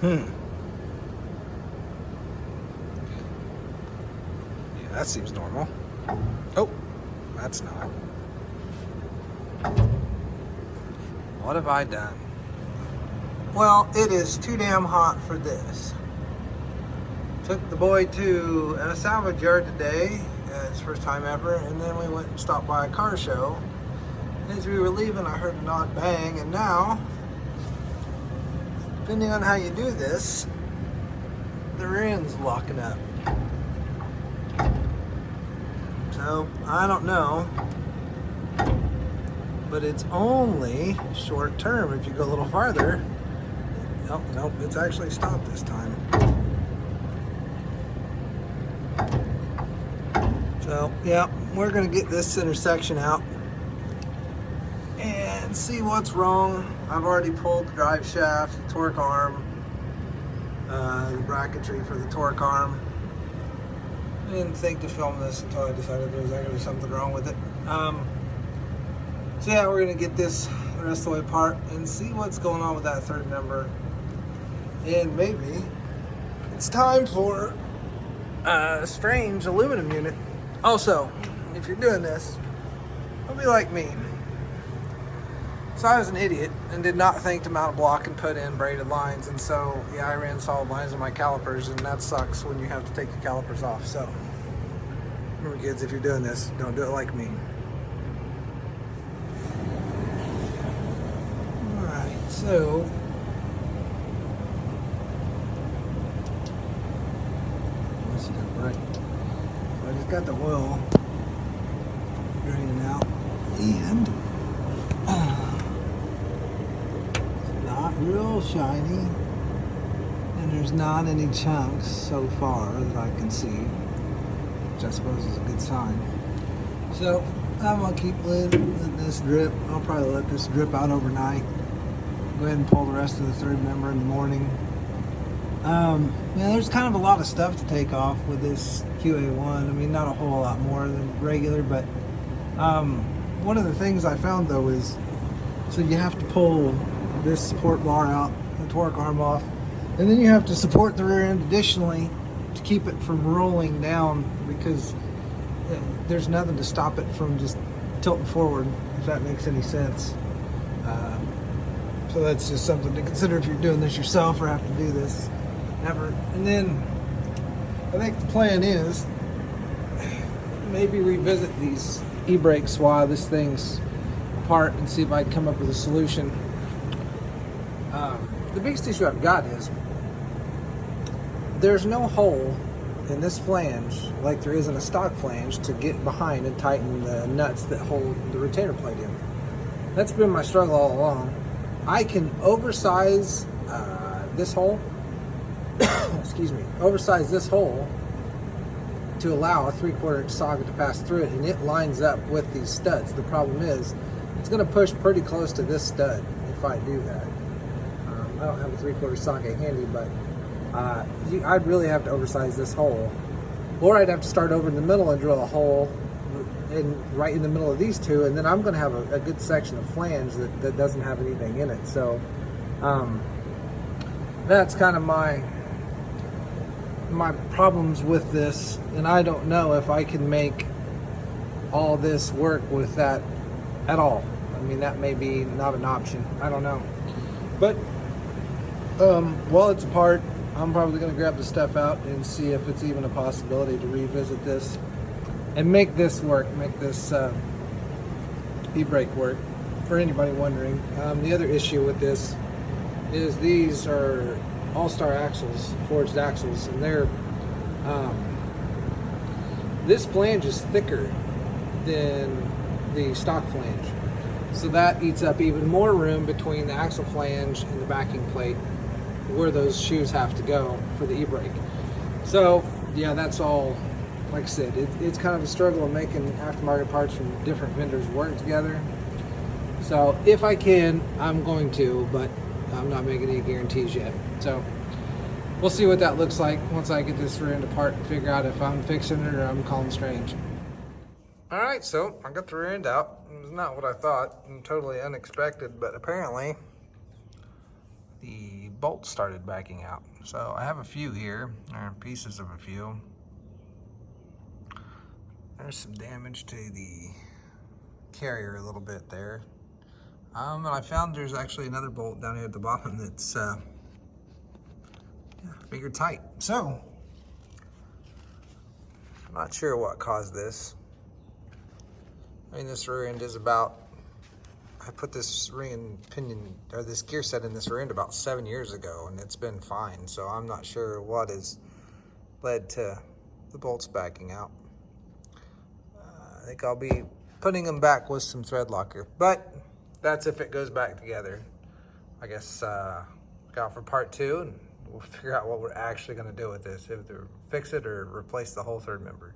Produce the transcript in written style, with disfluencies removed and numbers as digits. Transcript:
Yeah, that seems normal. Oh, that's not. What have I done? Well, it is too damn hot for this. Took the boy to a salvage yard today. It's first time ever. And then we went and stopped by a car show. And as we were leaving, I heard an odd bang. And now, depending on how you do this, the rear end's locking up. So, I don't know. But it's only short term. If you go a little farther, nope, it's actually stopped this time. So, yeah, we're going to get this center section out and see what's wrong. I've already pulled the drive shaft, the torque arm, the bracketry for the torque arm. I didn't think to film this until I decided there was actually something wrong with it. So yeah, we're going to get this the rest of the way apart and see what's going on with that third member. And maybe it's time for a strange aluminum unit. Also, if you're doing this, don't be like me. So I was an idiot and did not think to mount a block and put in braided lines. And so, yeah, I ran solid lines on my calipers, and that sucks when you have to take the calipers off. So, remember kids, if you're doing this, don't do it like me. Alright, so let's get it right. I just got the oil draining out, and it's not real shiny, and there's not any chunks so far that I can see, which I suppose is a good sign. So I'm gonna keep letting this drip. I'll probably let this drip out overnight. Go ahead and pull the rest of the third member in the morning. Yeah, there's kind of a lot of stuff to take off with this QA1. I mean, not a whole lot more than regular, but one of the things I found though is, so you have to pull this support bar out, the torque arm off, and then you have to support the rear end additionally to keep it from rolling down, because there's nothing to stop it from just tilting forward, if that makes any sense. So that's just something to consider if you're doing this yourself or have to do this ever. And then I think the plan is maybe revisit these e-brakes while this thing's apart and see if I can come up with a solution. The biggest issue I've got is there's no hole in this flange like there is in a stock flange to get behind and tighten the nuts that hold the retainer plate in. That's been my struggle all along. I can oversize this hole, excuse me, oversize this hole to allow a 3/4 inch socket to pass through it, and it lines up with these studs. The problem is, it's going to push pretty close to this stud if I do that. I don't have a 3/4 socket handy, but I'd really have to oversize this hole, or I'd have to start over in the middle and drill a hole right in the middle of these two, and then I'm going to have a good section of flange that doesn't have anything in it. So that's kind of my problems with this, and I don't know if I can make all this work with that at all. I mean, that may be not an option. I don't know. But while it's apart, I'm probably going to grab the stuff out and see if it's even a possibility to revisit this and make this work, make this e-brake work, for anybody wondering. The other issue with this is these are All-Star axles, forged axles, and they're this flange is thicker than the stock flange, so that eats up even more room between the axle flange and the backing plate where those shoes have to go for the e-brake. So yeah, that's all. Like I said, it's kind of a struggle of making aftermarket parts from different vendors work together. So if I can, I'm going to, but I'm not making any guarantees yet. So we'll see what that looks like once I get this rear end apart and figure out if I'm fixing it or I'm calling strange. All right, so I got the rear end out. It was not what I thought, and totally unexpected, but apparently the bolts started backing out. So I have a few here, or pieces of a few. There's some damage to the carrier a little bit there. And I found there's actually another bolt down here at the bottom that's finger tight. So, I'm not sure what caused this. I mean, this rear end is about, I put this ring and pinion, or this gear set in this rear end about 7 years ago, and it's been fine. So I'm not sure what has led to the bolts backing out. I think I'll be putting them back with some thread locker, but that's if it goes back together. I guess look out for part 2, and we'll figure out what we're actually going to do with this, either fix it or replace the whole third member.